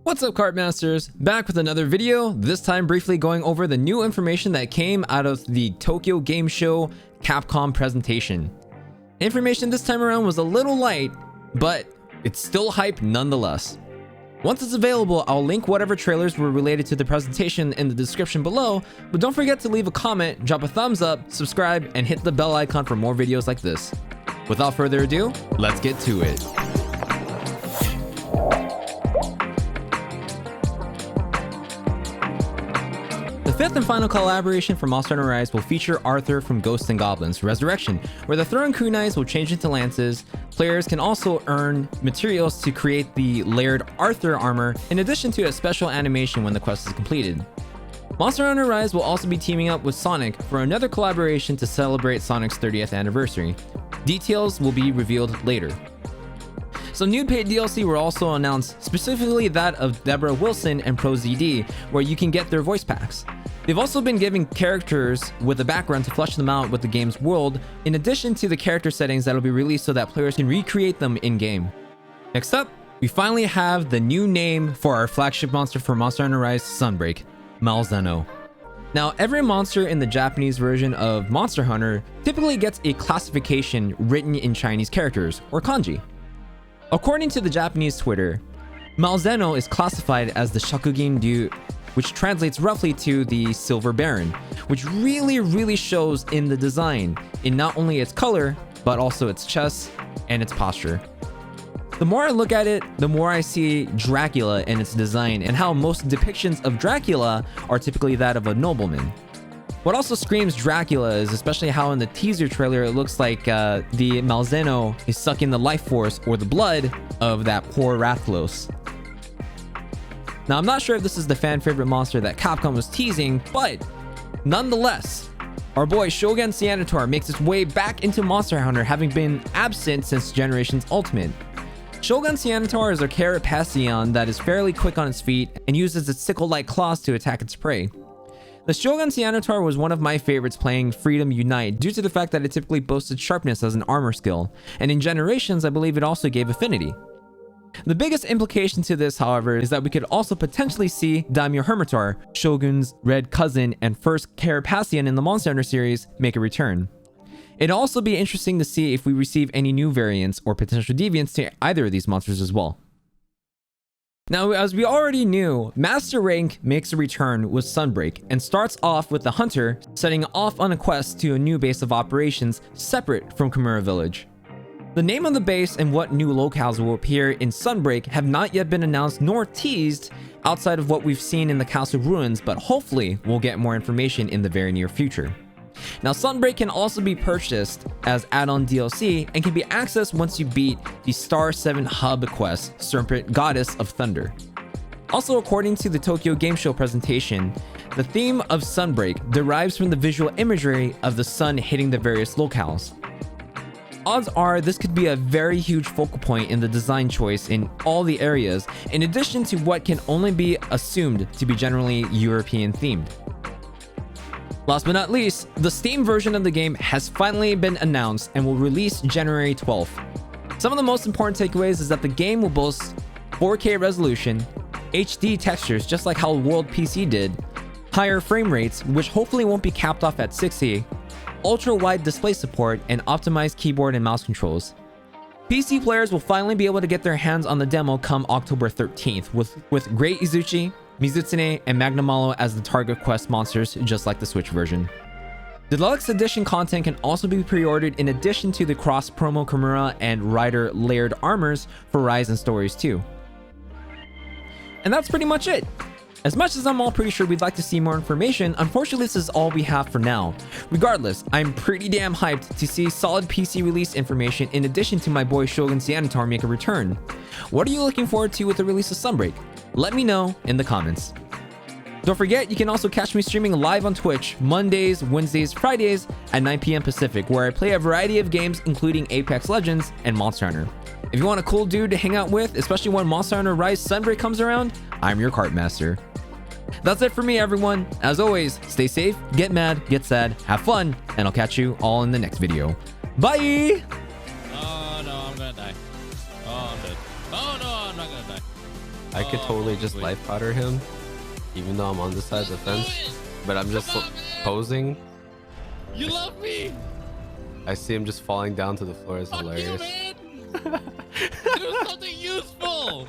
What's up, Cart Masters? Back with another video, this time briefly going over the new information that came out of the Tokyo Game Show Capcom presentation. Information this time around was a little light, but it's still hype nonetheless. Once it's available, I'll link whatever trailers were related to the presentation in the description below, but don't forget to leave a comment, drop a thumbs up, subscribe, and hit the bell icon for more videos like this. Without further ado, let's get to it. The fifth and final collaboration for Monster Hunter Rise will feature Arthur from Ghosts and Goblins Resurrection, where the thrown kunais will change into lances. Players can also earn materials to create the layered Arthur armor, in addition to a special animation when the quest is completed. Monster Hunter Rise will also be teaming up with Sonic for another collaboration to celebrate Sonic's 30th anniversary. Details will be revealed later. Some new paid DLC were also announced, specifically that of Deborah Wilson and ProZD, where you can get their voice packs. They've also been giving characters with a background to flesh them out with the game's world, in addition to the character settings that will be released so that players can recreate them in-game. Next up, we finally have the new name for our flagship monster for Monster Hunter Rise Sunbreak, Malzeno. Now, every monster in the Japanese version of Monster Hunter typically gets a classification written in Chinese characters, or kanji. According to the Japanese Twitter, Malzeno is classified as the Shokugin Ryu, which translates roughly to the Silver Baron, which really shows in the design, in not only its color, but also its chest and its posture. The more I look at it, the more I see Dracula in its design and how most depictions of Dracula are typically that of a nobleman. What also screams Dracula is especially how in the teaser trailer it looks like the Malzeno is sucking the life force or the blood of that poor Rathalos. Now, I'm not sure if this is the fan favorite monster that Capcom was teasing, but nonetheless, our boy Shogun Ceanataur makes its way back into Monster Hunter, having been absent since Generations Ultimate. Shogun Ceanataur is a Carapacian that is fairly quick on its feet and uses its sickle-like claws to attack its prey. The Shogun Ceanataur was one of my favorites playing Freedom Unite due to the fact that it typically boasted sharpness as an armor skill, and in Generations I believe it also gave affinity. The biggest implication to this, however, is that we could also potentially see Daimyo Hermitaur, Shogun's red cousin and first Carapacian in the Monster Hunter series, make a return. It'd also be interesting to see if we receive any new variants or potential deviants to either of these monsters as well. Now, as we already knew, Master Rank makes a return with Sunbreak and starts off with the Hunter setting off on a quest to a new base of operations separate from Chimera Village. The name of the base and what new locales will appear in Sunbreak have not yet been announced nor teased outside of what we've seen in the Castle Ruins, but hopefully we'll get more information in the very near future. Now, Sunbreak can also be purchased as add-on DLC and can be accessed once you beat the Star 7 Hub quest, Serpent Goddess of Thunder. Also, according to the Tokyo Game Show presentation, the theme of Sunbreak derives from the visual imagery of the sun hitting the various locales. Odds are this could be a very huge focal point in the design choice in all the areas, in addition to what can only be assumed to be generally European themed. Last but not least, the Steam version of the game has finally been announced and will release January 12th. Some of the most important takeaways is that the game will boast 4K resolution, HD textures just like how World PC did, higher frame rates which hopefully won't be capped off at 60, ultra-wide display support, and optimized keyboard and mouse controls. PC players will finally be able to get their hands on the demo come October 13th with Great Izuchi, Mizutsune, and Magnamalo as the target quest monsters just like the Switch version. Deluxe Edition content can also be pre-ordered in addition to the cross-promo Chimera and Rider layered armors for Rise and Stories 2. And that's pretty much it. As much as I'm all pretty sure we'd like to see more information, unfortunately this is all we have for now. Regardless, I'm pretty damn hyped to see solid PC release information in addition to my boy Shogun Ceanataur make a return. What are you looking forward to with the release of Sunbreak? Let me know in the comments. Don't forget, you can also catch me streaming live on Twitch Mondays, Wednesdays, Fridays at 9 PM Pacific, where I play a variety of games including Apex Legends and Monster Hunter. If you want a cool dude to hang out with, especially when Monster Hunter Rise Sunbreak comes around, I'm your Cart Master. That's it for me, everyone. As always, stay safe, get mad, get sad, have fun, and I'll catch you all in the next video. Bye! Oh no, I'm gonna die. Oh, I'm dead. Oh no, I'm not gonna die. I could totally just life powder him, even though I'm on this side of the fence. But I'm just posing. You love me. I see him just falling down to the floor. It's hilarious. You, man. Do something useful.